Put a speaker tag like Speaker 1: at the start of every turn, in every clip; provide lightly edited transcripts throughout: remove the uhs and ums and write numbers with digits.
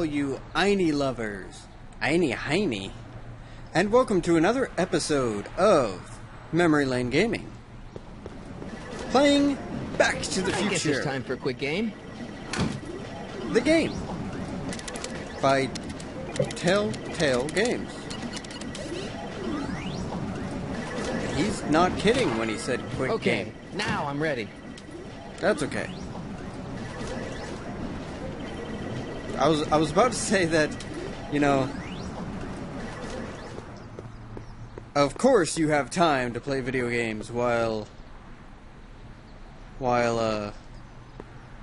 Speaker 1: all you Heine lovers. Heine. And welcome to another episode of Memory Lane Gaming. Playing Back to the Future.
Speaker 2: I guess it's time for a quick game.
Speaker 1: The Game. By Telltale Games. He's not kidding when he said quick game.
Speaker 2: Okay, now I'm ready.
Speaker 1: That's okay. I was about to say that, you know, of course you have time to play video games while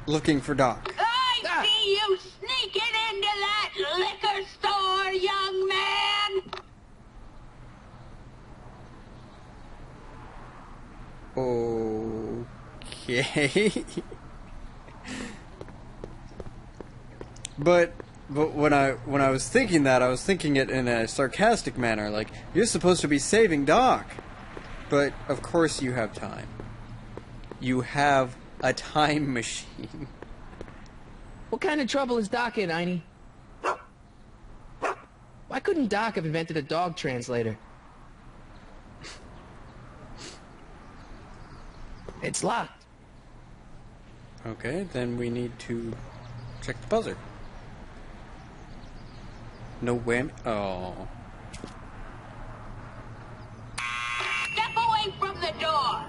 Speaker 1: looking for Doc.
Speaker 3: I see you sneaking into that liquor store, young man!
Speaker 1: Okay. But when I was thinking that, I was thinking it in a sarcastic manner, like, you're supposed to be saving Doc. But, of course you have time. You have a time machine.
Speaker 2: What kind of trouble is Doc in, Heine? Why couldn't Doc have invented a dog translator? It's locked.
Speaker 1: Okay, then we need to check the buzzer. No whammy. Oh.
Speaker 3: Step away from the door!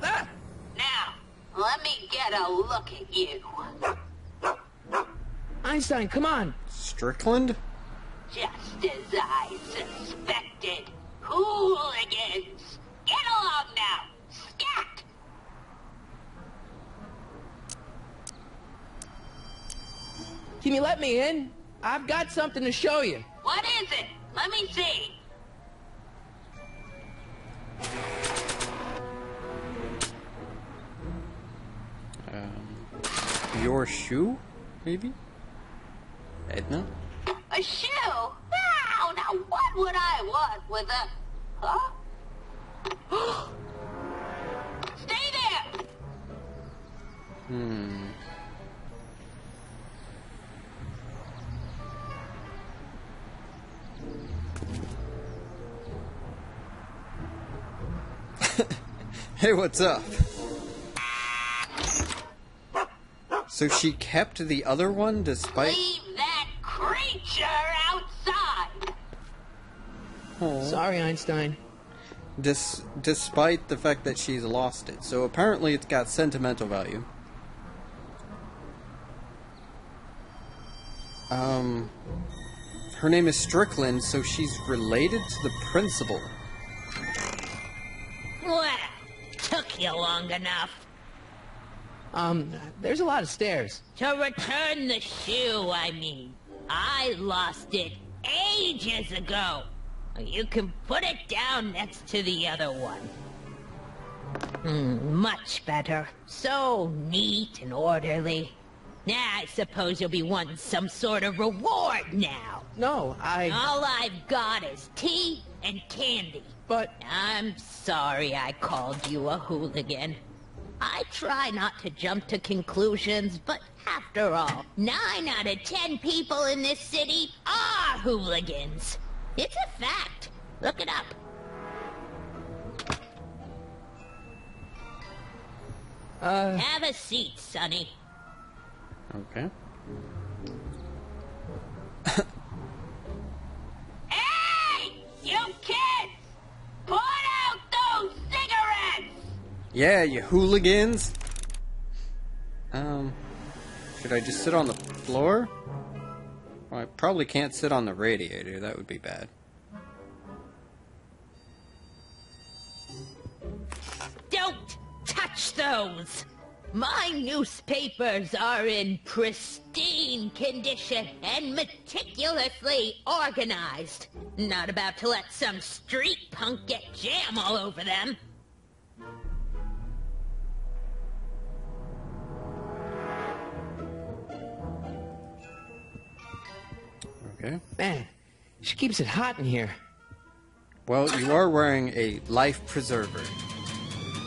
Speaker 3: Now, let me get a look at you.
Speaker 2: Einstein, come on!
Speaker 1: Strickland?
Speaker 3: Just as I suspected. Hooligans! Get along now! Scat!
Speaker 2: Can you let me in? I've got something to show you.
Speaker 3: What is it? Let me see.
Speaker 1: Your shoe? Maybe? Edna?
Speaker 3: A shoe? Now what would I want with a... Huh? Stay there!
Speaker 1: Hey, what's up? So she kept the other one despite...
Speaker 3: Leave that creature outside!
Speaker 1: Oh.
Speaker 2: Sorry, Einstein.
Speaker 1: Despite the fact that she's lost it. So apparently it's got sentimental value. Her name is Strickland, so she's related to the principal.
Speaker 3: Well, took you long enough.
Speaker 2: There's a lot of stairs.
Speaker 3: To return the shoe, I mean. I lost it ages ago. You can put it down next to the other one. Much better. So neat and orderly. I suppose you'll be wanting some sort of reward now.
Speaker 2: No,
Speaker 3: All I've got is tea and candy.
Speaker 2: But...
Speaker 3: I'm sorry I called you a hooligan. I try not to jump to conclusions, but after all, 9 out of 10 people in this city are hooligans. It's a fact. Look it up. Have a seat, Sonny.
Speaker 1: Okay.
Speaker 3: Hey! You kids! Put out those cigarettes!
Speaker 1: Yeah, you hooligans! Should I just sit on the floor? Well, I probably can't sit on the radiator, that would be bad.
Speaker 3: Don't touch those! My newspapers are in pristine condition and meticulously organized. Not about to let some street punk get jam all over them.
Speaker 1: Okay.
Speaker 2: Man, she keeps it hot in here.
Speaker 1: Well, you are wearing a life preserver.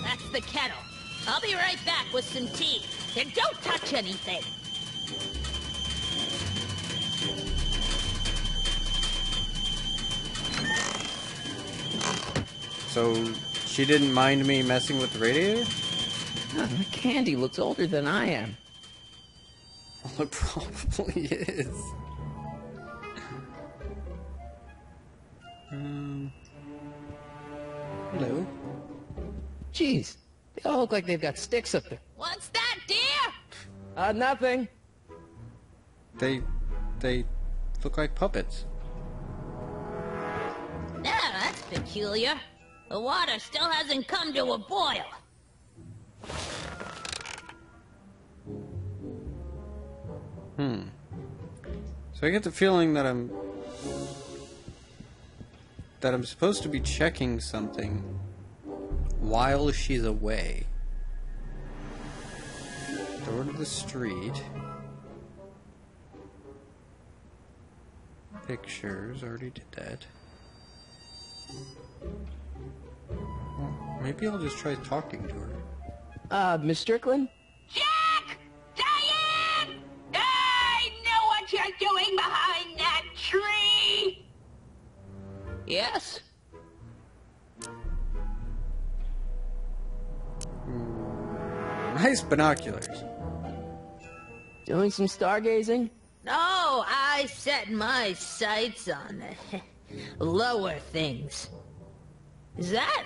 Speaker 3: That's the kettle. I'll be right back with some tea. And don't touch anything.
Speaker 1: So, she didn't mind me messing with the radiator?
Speaker 2: The candy looks older than I am.
Speaker 1: Well, it probably is. Hello?
Speaker 2: Jeez, they all look like they've got sticks up there.
Speaker 3: What's that, dear?
Speaker 2: Nothing.
Speaker 1: They look like puppets.
Speaker 3: Ah, that's peculiar. The water still hasn't come to a boil.
Speaker 1: So I get the feeling that I'm supposed to be checking something while she's away. Door to the street. Pictures, already did that. Well, maybe I'll just try talking to her.
Speaker 2: Miss Strickland?
Speaker 3: Jack! Diane! I know what you're doing behind that tree!
Speaker 2: Yes?
Speaker 1: Nice binoculars.
Speaker 2: Doing some stargazing?
Speaker 3: No, I set my sights on the lower things. Is that?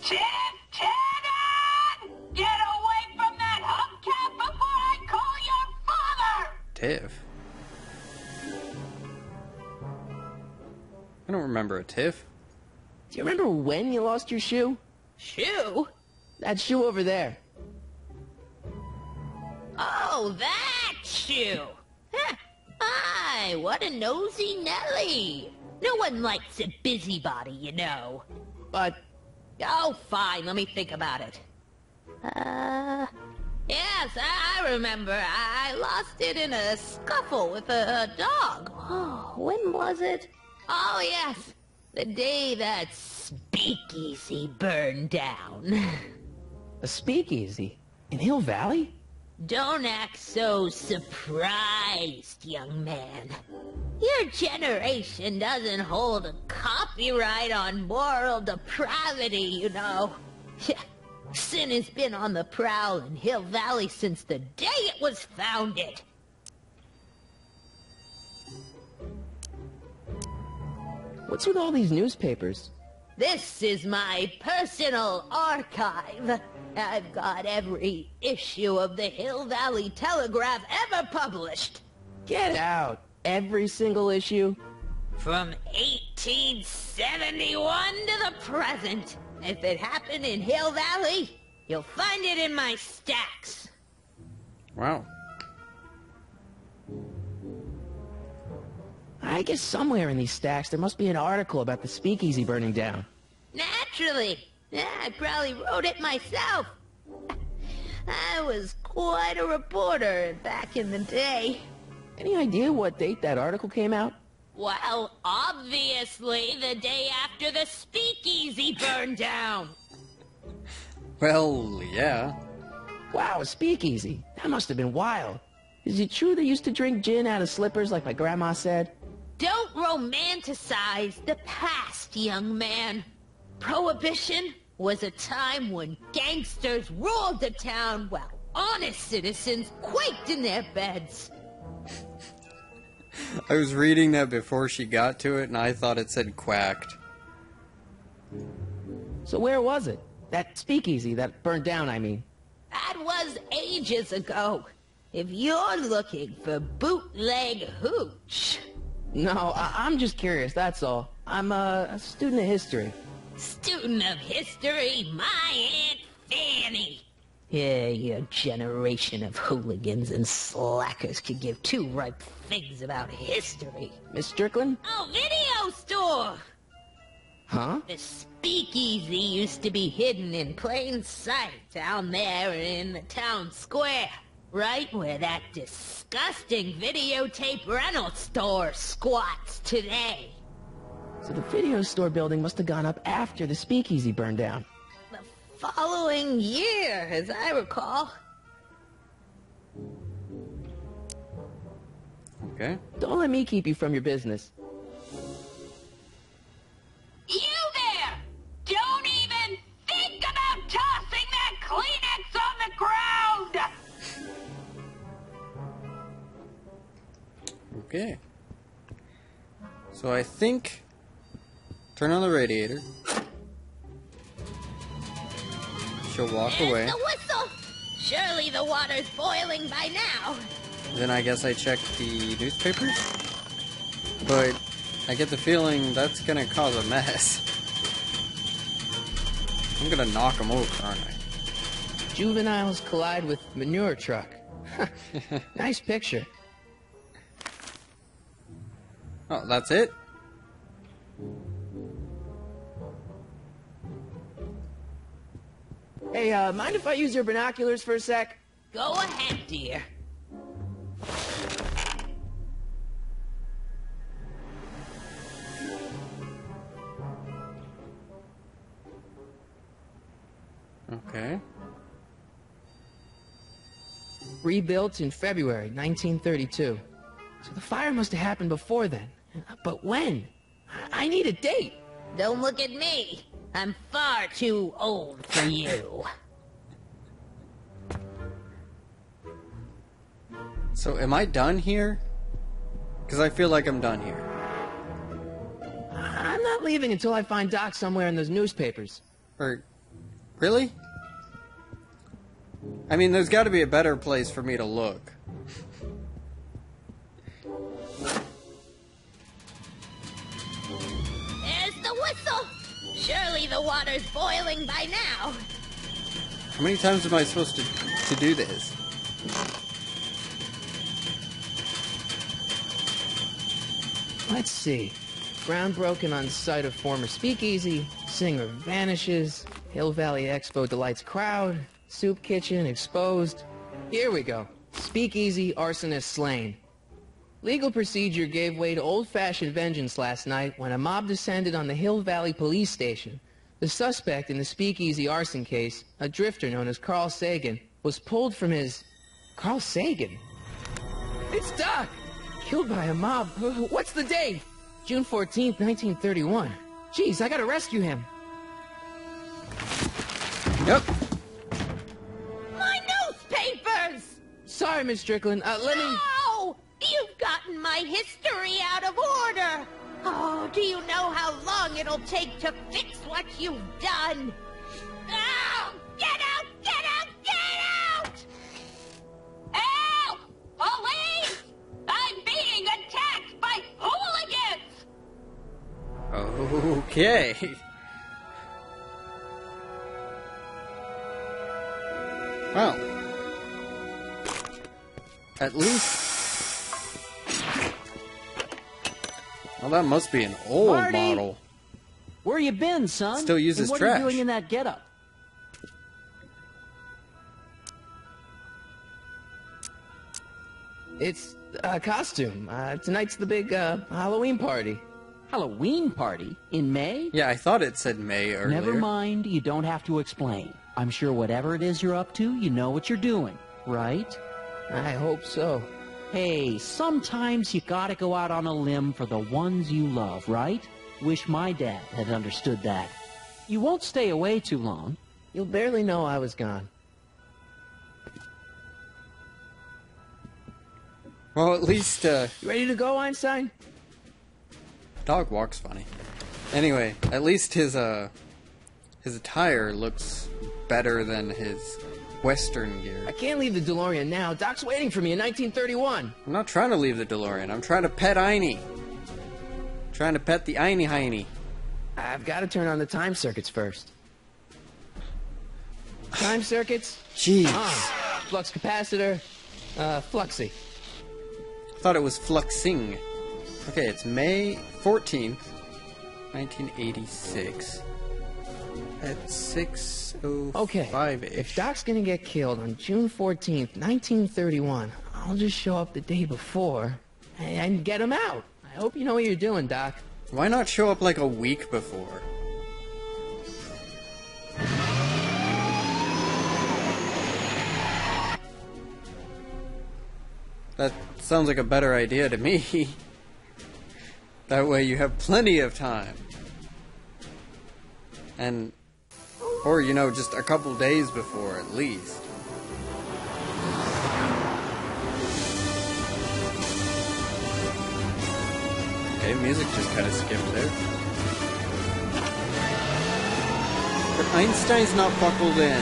Speaker 3: Tiff Tannen! Get away from that hubcap before I call your father!
Speaker 1: Tiff? I don't remember a Tiff.
Speaker 2: Do you remember when you lost your shoe?
Speaker 3: Shoe?
Speaker 2: That shoe over there.
Speaker 3: Oh, that shoe! Huh. Hi, what a nosy Nelly! No one likes a busybody, you know.
Speaker 2: But,
Speaker 3: Oh, fine, let me think about it. Yes, I remember. I lost it in a scuffle with a dog. Oh, when was it? Oh, yes, the day that speakeasy burned down.
Speaker 2: a speakeasy? In Hill Valley?
Speaker 3: Don't act so surprised, young man. Your generation doesn't hold a copyright on moral depravity, you know. Sin has been on the prowl in Hill Valley since the day it was founded.
Speaker 2: What's with all these newspapers?
Speaker 3: This is my personal archive. I've got every issue of the Hill Valley Telegraph ever published.
Speaker 2: Get out! Every single issue?
Speaker 3: From 1871 to the present. If it happened in Hill Valley, you'll find it in my stacks.
Speaker 1: Wow.
Speaker 2: I guess somewhere in these stacks there must be an article about the speakeasy burning down.
Speaker 3: Naturally. Yeah, I probably wrote it myself. I was quite a reporter back in the day.
Speaker 2: Any idea what date that article came out?
Speaker 3: Well, obviously the day after the speakeasy burned down.
Speaker 1: Well, yeah.
Speaker 2: Wow, a speakeasy. That must have been wild. Is it true they used to drink gin out of slippers like my grandma said?
Speaker 3: Don't romanticize the past, young man. Prohibition was a time when gangsters ruled the town while honest citizens quaked in their beds.
Speaker 1: I was reading that before she got to it, and I thought it said quacked.
Speaker 2: So where was it? That speakeasy that burned down, I mean.
Speaker 3: That was ages ago. If you're looking for bootleg hooch.
Speaker 2: No, I'm just curious, that's all. I'm a student of history.
Speaker 3: Student of history, my Aunt Fanny. Yeah, your generation of hooligans and slackers could give two ripe figs about history.
Speaker 2: Miss Strickland?
Speaker 3: Oh, video store!
Speaker 2: Huh?
Speaker 3: The speakeasy used to be hidden in plain sight down there in the town square. Right where that disgusting videotape rental store squats today.
Speaker 2: So the video store building must have gone up after the speakeasy burned down.
Speaker 3: The following year, as I recall.
Speaker 1: Okay.
Speaker 2: Don't let me keep you from your business.
Speaker 1: Okay. So I think... Turn on the radiator. She'll walk away.
Speaker 3: There's the whistle! Surely the water's boiling by now.
Speaker 1: Then I guess I check the newspapers? But I get the feeling that's gonna cause a mess. I'm gonna knock him over, aren't I?
Speaker 2: Juveniles collide with manure truck. Nice picture.
Speaker 1: Oh, that's it?
Speaker 2: Hey, mind if I use your binoculars for a sec?
Speaker 3: Go ahead, dear.
Speaker 2: Okay. Rebuilt in February 1932. So the fire must have happened before then. But when? I need a date.
Speaker 3: Don't look at me. I'm far too old for you.
Speaker 1: So am I done here? Because I feel like I'm done here.
Speaker 2: I'm not leaving until I find Doc somewhere in those newspapers.
Speaker 1: Or... Really? I mean, there's got to be a better place for me to look.
Speaker 3: There's the whistle! Surely the water's boiling by now.
Speaker 1: How many times am I supposed to do this?
Speaker 2: Let's see. Ground broken on site of former speakeasy. Singer vanishes. Hill Valley Expo delights crowd. Soup kitchen exposed. Here we go. Speakeasy arsonist slain. Legal procedure gave way to old-fashioned vengeance last night when a mob descended on the Hill Valley police station. The suspect in the speakeasy arson case, a drifter known as Carl Sagan, was pulled from his... Carl Sagan? It's Doc! Killed by a mob. What's the date? June 14th, 1931. Jeez, I gotta rescue him.
Speaker 1: Yep.
Speaker 3: My newspapers!
Speaker 2: Sorry, Miss Strickland. Let me...
Speaker 3: No! You've gotten my history out of order! Oh, do you know how long it'll take to fix what you've done? Oh, get out! Get out! Get out! Help! Police! I'm being attacked by hooligans!
Speaker 1: Okay. Well. At least... Well, that must be an old
Speaker 4: Marty!
Speaker 1: model.
Speaker 4: Where you been, son?
Speaker 1: Still uses
Speaker 4: and what
Speaker 1: trash.
Speaker 4: are you doing in that getup?
Speaker 2: It's a costume. Tonight's the big, Halloween party.
Speaker 4: Halloween party? In May?
Speaker 1: Yeah, I thought it said May earlier.
Speaker 4: Never mind, you don't have to explain. I'm sure whatever it is you're up to, you know what you're doing, right?
Speaker 2: I hope so.
Speaker 4: Hey, sometimes you gotta go out on a limb for the ones you love, right? Wish my dad had understood that. You won't stay away too long.
Speaker 2: You'll barely know I was gone.
Speaker 1: Well, at least,
Speaker 2: You ready to go, Einstein?
Speaker 1: dog walks funny. Anyway, at least his attire looks better than his Western gear.
Speaker 2: I can't leave the DeLorean now. Doc's waiting for me in 1931.
Speaker 1: I'm not trying to leave the DeLorean. I'm trying to pet Einie. Trying to pet the Einie Heine.
Speaker 2: I've got to turn on the time circuits first. Time circuits?
Speaker 1: Jeez.
Speaker 2: Flux capacitor. Fluxy.
Speaker 1: Thought it was fluxing. Okay, it's May 14th, 1986. At 6:05-ish.
Speaker 2: Okay, if Doc's gonna get killed on June 14th, 1931, I'll just show up the day before and get him out. I hope you know what you're doing, Doc.
Speaker 1: Why not show up like a week before? That sounds like a better idea to me. That way you have plenty of time. And... Or, you know, just a couple days before, at least. Okay, music just kind of skipped there. But Einstein's not buckled in.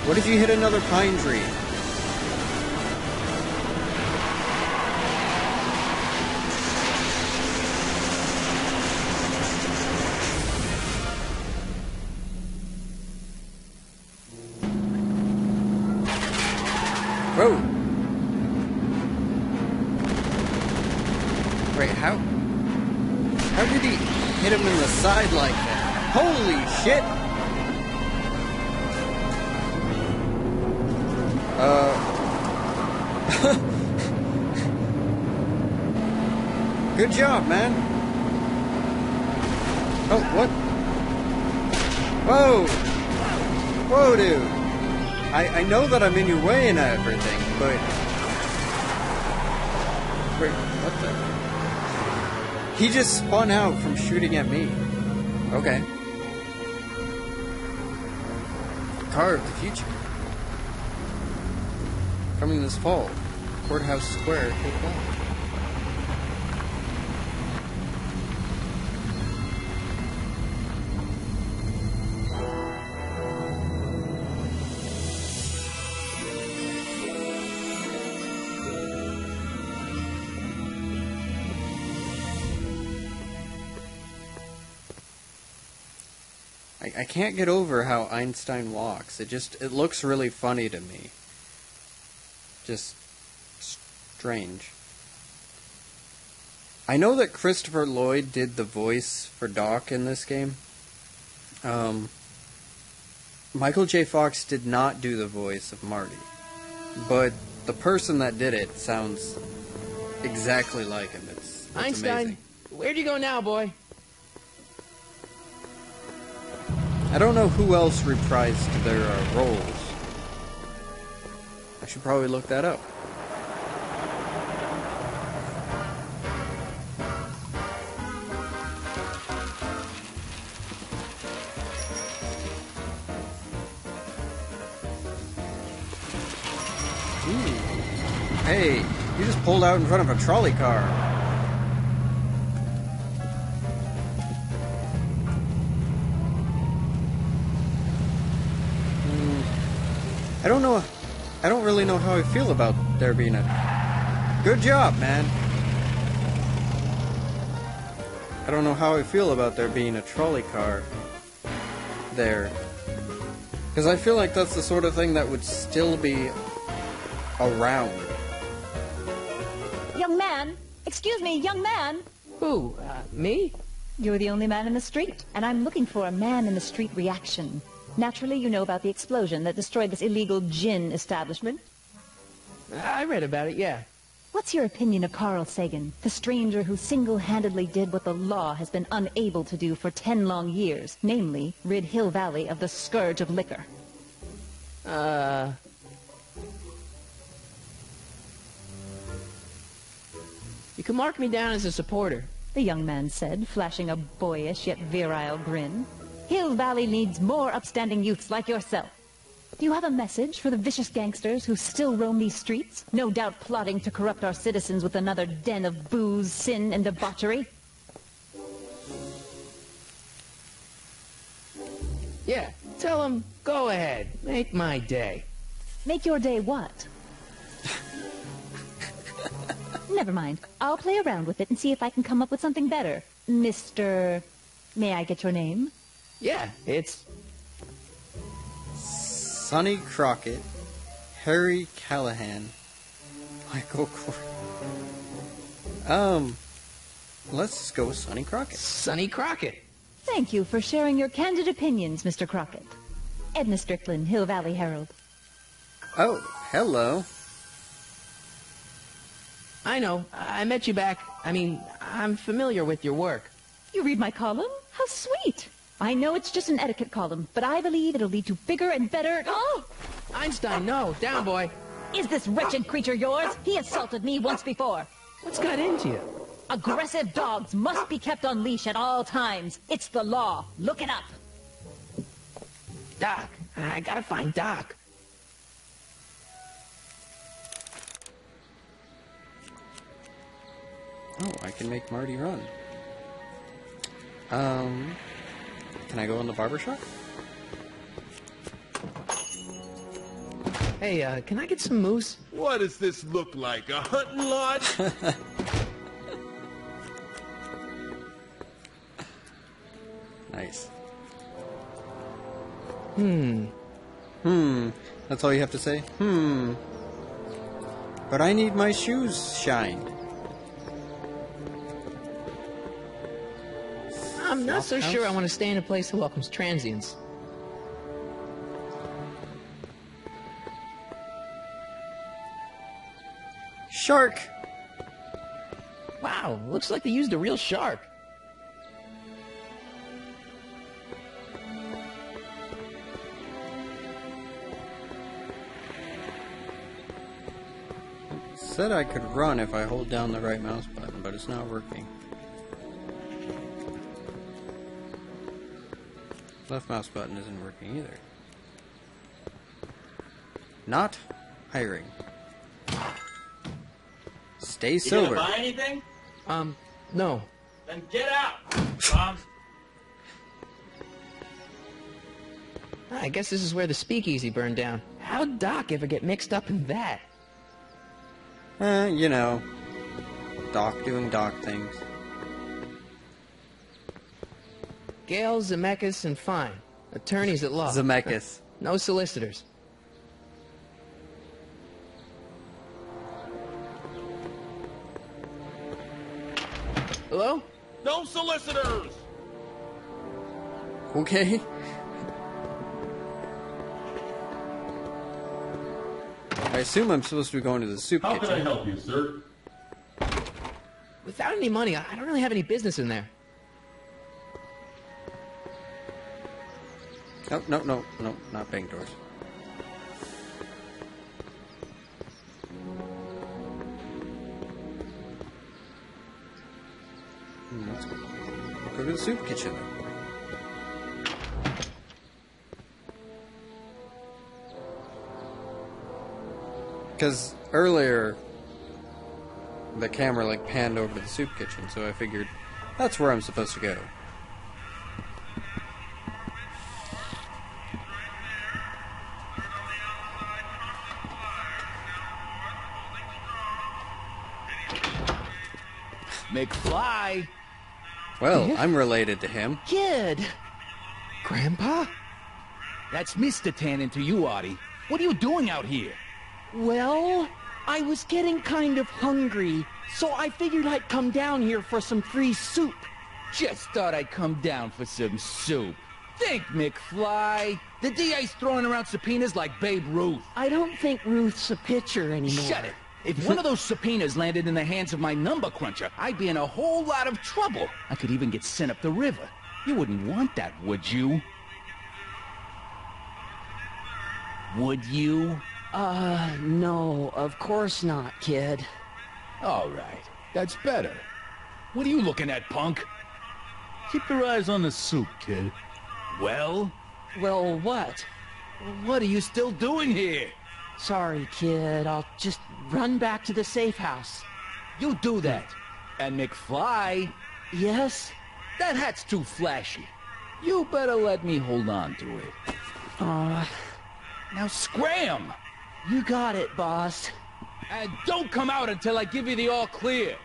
Speaker 1: What if you hit another pine tree? Whoa! Wait, how did he hit him in the side like that? Holy shit! Good job, man. Oh, what? Whoa! Whoa, dude! I know that I'm in your way and everything, but... Wait, what the... He just spun out from shooting at me. Okay. Car of the future. Coming this fall. Courthouse Square, Hotel. I can't get over how Einstein walks. It looks really funny to me. Just strange. I know that Christopher Lloyd did the voice for Doc in this game. Michael J. Fox did not do the voice of Marty. But the person that did it sounds exactly like him. It's
Speaker 2: Einstein,
Speaker 1: amazing.
Speaker 2: where'd you go now, boy?
Speaker 1: I don't know who else reprised their roles. I should probably look that up. Ooh. Hey, you just pulled out in front of a trolley car. I don't really know how I feel about there being a... Good job, man. I don't know how I feel about there being a trolley car there. Because I feel like that's the sort of thing that would still be around.
Speaker 5: Young man! Excuse me, young man!
Speaker 2: Who? Me?
Speaker 5: You're the only man in the street, and I'm looking for a man-in-the-street reaction. Naturally, you know about the explosion that destroyed this illegal gin establishment.
Speaker 2: I read about it, yeah.
Speaker 5: What's your opinion of Carl Sagan, the stranger who single-handedly did what the law has been unable to do for 10 long years, namely, rid Hill Valley of the scourge of liquor?
Speaker 2: You can mark me down as a supporter.
Speaker 5: The young man said, flashing a boyish yet virile grin. Hill Valley needs more upstanding youths like yourself. Do you have a message for the vicious gangsters who still roam these streets, no doubt plotting to corrupt our citizens with another den of booze, sin, and debauchery?
Speaker 2: Yeah, tell them, go ahead, make my day.
Speaker 5: Make your day what? Never mind. I'll play around with it and see if I can come up with something better. Mr... May I get your name?
Speaker 2: Yeah, it's...
Speaker 1: Sonny Crockett, Harry Callahan, Michael Corey. Let's just go with Sonny Crockett.
Speaker 2: Sonny Crockett.
Speaker 5: Thank you for sharing your candid opinions, Mr. Crockett. Edna Strickland, Hill Valley Herald.
Speaker 1: Oh, hello.
Speaker 2: I know, I met you back. I'm familiar with your work.
Speaker 5: You read my column? How sweet! I know it's just an etiquette column, but I believe it'll lead to bigger and better... Oh!
Speaker 2: Einstein, no, down, boy.
Speaker 5: Is this wretched creature yours? He assaulted me once before.
Speaker 2: What's got into you?
Speaker 5: Aggressive dogs must be kept on leash at all times. It's the law. Look it up.
Speaker 2: Doc. I gotta find Doc.
Speaker 1: Oh, I can make Marty run. Can I go in the barber shop?
Speaker 2: Hey, can I get some moose?
Speaker 6: What does this look like? A hunting lodge?
Speaker 1: Nice. That's all you have to say? But I need my shoes shined.
Speaker 2: I'm not so sure I want to stay in a place that welcomes transients.
Speaker 1: Shark!
Speaker 2: Wow, looks like they used a real shark.
Speaker 1: Said I could run if I hold down the right mouse button, but it's not working. Left mouse button isn't working either. Not hiring. Stay sober.
Speaker 7: You gonna buy anything?
Speaker 2: No.
Speaker 7: Then get out, bum.
Speaker 2: I guess this is where the speakeasy burned down. How'd Doc ever get mixed up in that?
Speaker 1: You know. Doc doing Doc things.
Speaker 2: Gale, Zemeckis, and Fine. Attorneys at law.
Speaker 1: Zemeckis.
Speaker 2: No solicitors. Hello?
Speaker 6: No solicitors!
Speaker 1: Okay. I assume I'm supposed to be going to the soup
Speaker 7: How can I
Speaker 1: kitchen.
Speaker 7: help you, sir?
Speaker 2: Without any money, I don't really have any business in there.
Speaker 1: Oh, no, not bank doors. Let's go to the soup kitchen. Because earlier, the camera like panned over to the soup kitchen, so I figured that's where I'm supposed to go.
Speaker 8: McFly!
Speaker 1: Well, I'm related to him.
Speaker 8: Kid!
Speaker 2: Grandpa?
Speaker 8: That's Mr. Tannen to you, Artie. What are you doing out here?
Speaker 4: Well, I was getting kind of hungry, so I figured I'd come down here for some free soup.
Speaker 8: Just thought I'd come down for some soup. Think, McFly. The DA's throwing around subpoenas like Babe Ruth.
Speaker 4: I don't think Ruth's a pitcher anymore.
Speaker 8: Shut it! If one of those subpoenas landed in the hands of my number cruncher, I'd be in a whole lot of trouble. I could even get sent up the river. You wouldn't want that, would you? Would you?
Speaker 4: No, of course not, kid.
Speaker 8: All right, that's better. What are you looking at, punk?
Speaker 7: Keep your eyes on the soup, kid.
Speaker 8: Well,
Speaker 4: Well, what?
Speaker 8: what are you still doing here?
Speaker 4: Sorry, kid. I'll just run back to the safe house.
Speaker 8: You do that. And McFly,
Speaker 4: Yes?
Speaker 8: that hat's too flashy. You better let me hold on to it. Now scram!
Speaker 4: You got it, boss.
Speaker 8: And don't come out until I give you the all clear.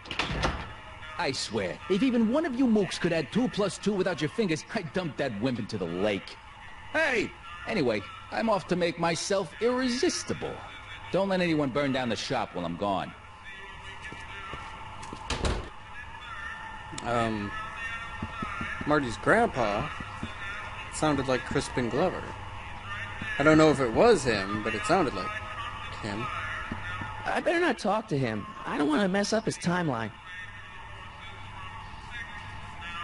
Speaker 8: I swear, if even one of you mooks could add 2 + 2 without your fingers, I'd dump that wimp into the lake. Hey! Anyway, I'm off to make myself irresistible. Don't let anyone burn down the shop while I'm gone.
Speaker 1: Marty's grandpa sounded like Crispin Glover. I don't know if it was him, but it sounded like him.
Speaker 2: I better not talk to him. I don't want to mess up his timeline.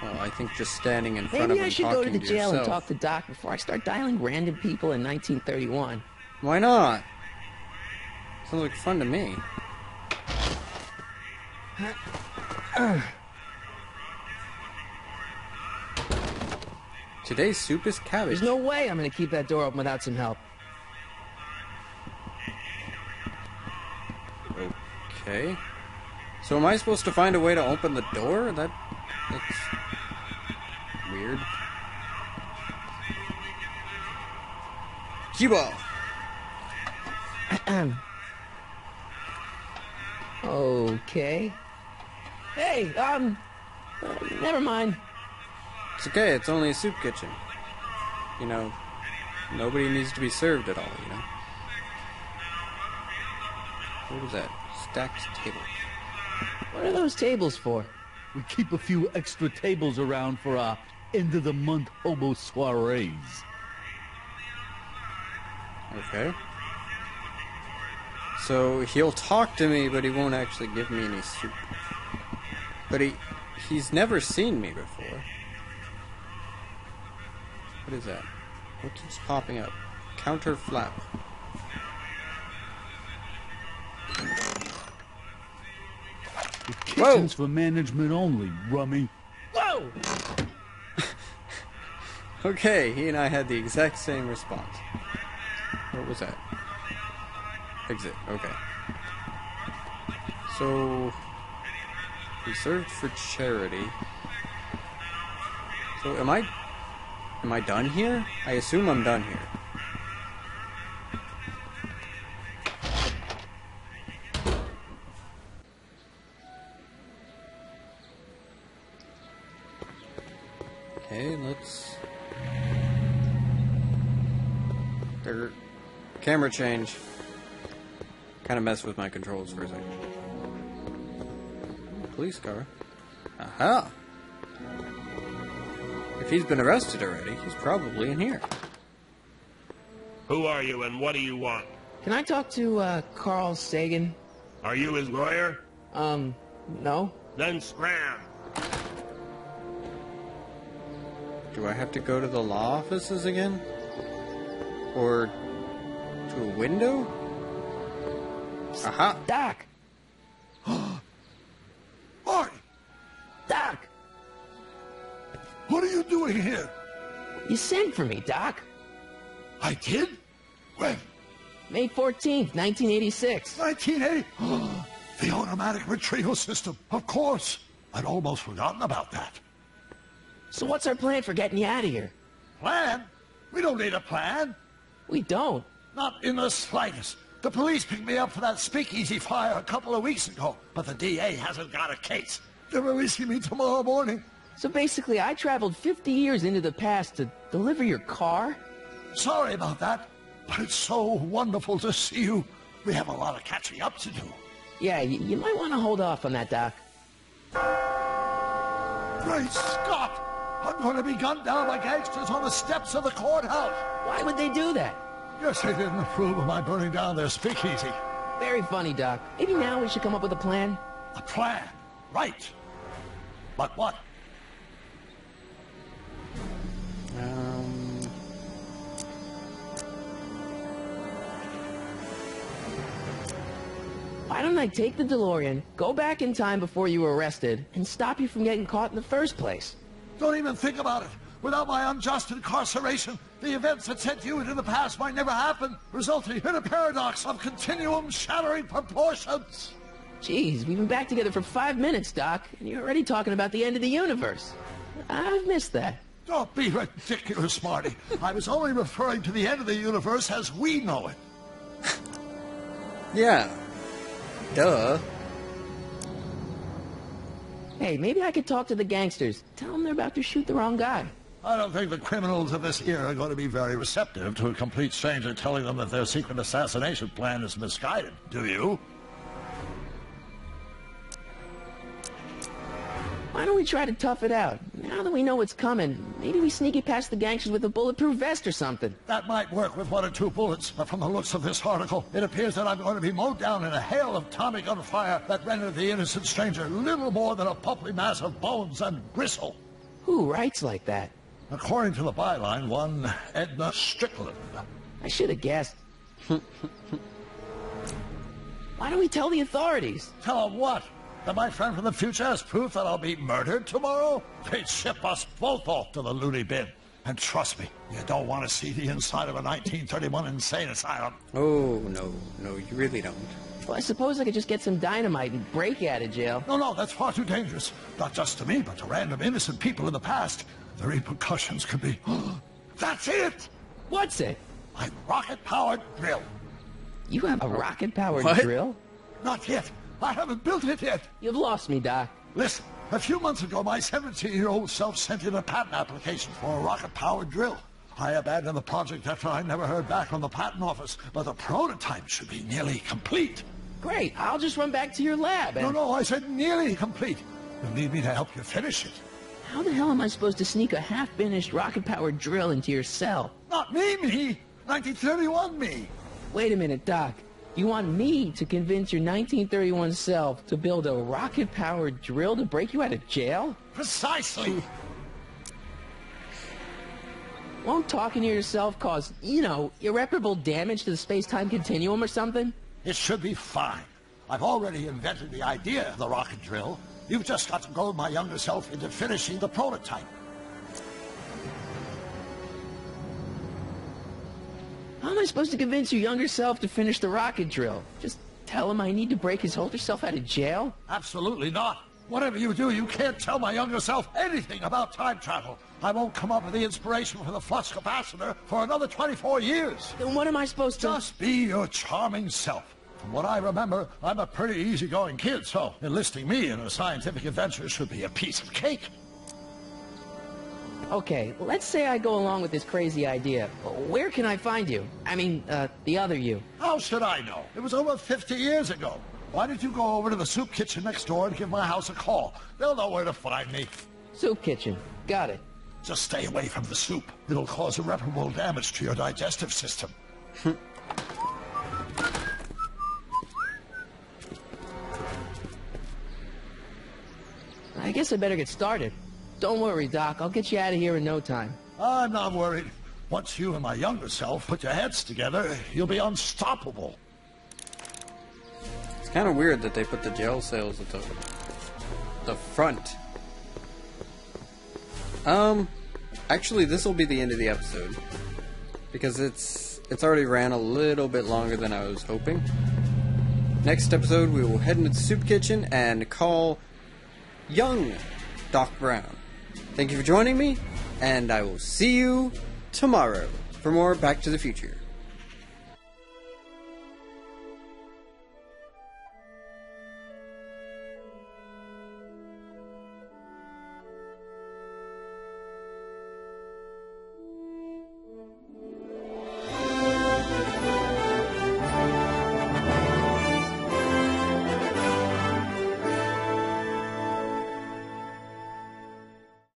Speaker 1: Well, I think just standing in front of
Speaker 2: Maybe
Speaker 1: him
Speaker 2: I should go to
Speaker 1: talking
Speaker 2: the jail and
Speaker 1: yourself.
Speaker 2: talk to Doc before I start dialing random people in 1931.
Speaker 1: Why not? Sounds like fun to me. Today's soup is cabbage.
Speaker 2: There's no way I'm going to keep that door open without some help.
Speaker 1: Okay. So am I supposed to find a way to open the door? That's weird. Cue ball.
Speaker 2: Okay. Hey, never mind.
Speaker 1: It's okay, it's only a soup kitchen. You know, nobody needs to be served at all, you know? What is that? Stacked tables.
Speaker 2: What are those tables for?
Speaker 7: We keep a few extra tables around for our end-of-the-month hobo soirees.
Speaker 1: Okay. So he'll talk to me, but he won't actually give me any soup. But he's never seen me before. What is that? What keeps popping up? Counter flap.
Speaker 7: The kitchen's for management only, rummy.
Speaker 2: Whoa!
Speaker 1: Okay, he and I had the exact same response. What was that? Exit. Okay. So, he served for charity. So, am I done here? I assume I'm done here. Okay, let's... Camera change. Kind of messed with my controls for a second. Police car. Aha! If he's been arrested already, he's probably in here.
Speaker 6: Who are you and what do you want?
Speaker 2: Can I talk to, Carl Sagan?
Speaker 6: Are you his lawyer?
Speaker 2: No.
Speaker 6: Then scram.
Speaker 1: Do I have to go to the law offices again? Or to a window? Aha!
Speaker 2: Doc!
Speaker 9: Marty!
Speaker 2: Doc!
Speaker 9: What are you doing here?
Speaker 2: You sent for me, Doc.
Speaker 9: I did? When?
Speaker 2: May 14th, 1986.
Speaker 9: 1980? The automatic retrieval system. Of course. I'd almost forgotten about that.
Speaker 2: So what's our plan for getting you out of here?
Speaker 9: Plan? We don't need a plan.
Speaker 2: We don't.
Speaker 9: Not in the slightest. The police picked me up for that speakeasy fire a couple of weeks ago, but the DA hasn't got a case. They're releasing me tomorrow morning.
Speaker 2: So basically, I traveled 50 years into the past to deliver your car?
Speaker 9: Sorry about that, but it's so wonderful to see you. We have a lot of catching up to do.
Speaker 2: Yeah, you might want to hold off on that, Doc.
Speaker 9: Great Scott! I'm going to be gunned down by gangsters on the steps of the courthouse.
Speaker 2: Why would they do that?
Speaker 9: Guess they didn't approve of my burning down their speakeasy.
Speaker 2: Very funny, Doc. Maybe now we should come up with a plan.
Speaker 9: A plan? Right. But what?
Speaker 2: Why don't I take the DeLorean, go back in time before you were arrested, and stop you from getting caught in the first place?
Speaker 9: Don't even think about it. Without my unjust incarceration, the events that sent you into the past might never happen, resulting in a paradox of continuum-shattering proportions.
Speaker 2: Jeez, we've been back together for 5 minutes, Doc, and you're already talking about the end of the universe. I've missed that.
Speaker 9: Don't be ridiculous, Marty. I was only referring to the end of the universe as we know it.
Speaker 1: Yeah. Duh.
Speaker 2: Hey, maybe I could talk to the gangsters. Tell them they're about to shoot the wrong guy.
Speaker 9: I don't think the criminals of this era are going to be very receptive to a complete stranger telling them that their secret assassination plan is misguided. Do you?
Speaker 2: Why don't we try to tough it out? Now that we know what's coming, maybe we sneak it past the gangsters with a bulletproof vest or something.
Speaker 9: That might work with 1 or 2 bullets, but from the looks of this article, it appears that I'm going to be mowed down in a hail of Tommy gun fire that rendered the innocent stranger little more than a pulpy mass of bones and gristle.
Speaker 2: Who writes like that?
Speaker 9: According to the byline, one Edna Strickland.
Speaker 2: I should have guessed. Why don't we tell the authorities?
Speaker 9: Tell them what? That my friend from the future has proof that I'll be murdered tomorrow? They'd ship us both off to the loony bin. And trust me, you don't want to see the inside of a 1931 insane asylum.
Speaker 1: Oh, no. No, you really don't.
Speaker 2: Well, I suppose I could just get some dynamite and break you out of jail.
Speaker 9: No, that's far too dangerous. Not just to me, but to random innocent people in the past. The repercussions could be... That's it!
Speaker 2: What's it?
Speaker 9: My rocket-powered drill.
Speaker 2: You have a rocket-powered
Speaker 1: What?
Speaker 2: drill?
Speaker 9: Not yet. I haven't built it yet.
Speaker 2: You've lost me, Doc.
Speaker 9: Listen, a few months ago, my 17-year-old self sent in a patent application for a rocket-powered drill. I abandoned the project after I never heard back from the patent office, but the prototype should be nearly complete.
Speaker 2: Great. I'll just run back to your lab and...
Speaker 9: No, I said nearly complete. You'll need me to help you finish it.
Speaker 2: How the hell am I supposed to sneak a half-finished rocket-powered drill into your cell?
Speaker 9: Not me. 1931 me.
Speaker 2: Wait a minute, Doc. You want me to convince your 1931 self to build a rocket-powered drill to break you out of jail?
Speaker 9: Precisely.
Speaker 2: Won't talking to yourself cause, irreparable damage to the space-time continuum or something?
Speaker 9: It should be fine. I've already invented the idea of the rocket drill. You've just got to goad my younger self into finishing the prototype.
Speaker 2: How am I supposed to convince your younger self to finish the rocket drill? Just tell him I need to break his older self out of jail?
Speaker 9: Absolutely not. Whatever you do, you can't tell my younger self anything about time travel. I won't come up with the inspiration for the flux capacitor for another 24 years.
Speaker 2: Then what am I supposed to...
Speaker 9: Just be your charming self. From what I remember, I'm a pretty easygoing kid, so enlisting me in a scientific adventure should be a piece of cake.
Speaker 2: Okay, let's say I go along with this crazy idea. Where can I find you? I mean, the other you.
Speaker 9: How should I know? It was over 50 years ago. Why don't you go over to the soup kitchen next door and give my house a call? They'll know where to find me.
Speaker 2: Soup kitchen. Got it.
Speaker 9: Just stay away from the soup. It'll cause irreparable damage to your digestive system.
Speaker 2: I guess I better get started. Don't worry, Doc. I'll get you out of here in no time.
Speaker 9: I'm not worried. Once you and my younger self put your heads together, you'll be unstoppable.
Speaker 1: It's kind of weird that they put the jail cells at the front. Actually, this will be the end of the episode. Because it's already ran a little bit longer than I was hoping. Next episode, we will head into the soup kitchen and call young Doc Brown. Thank you for joining me, and I will see you tomorrow for more Back to the Future.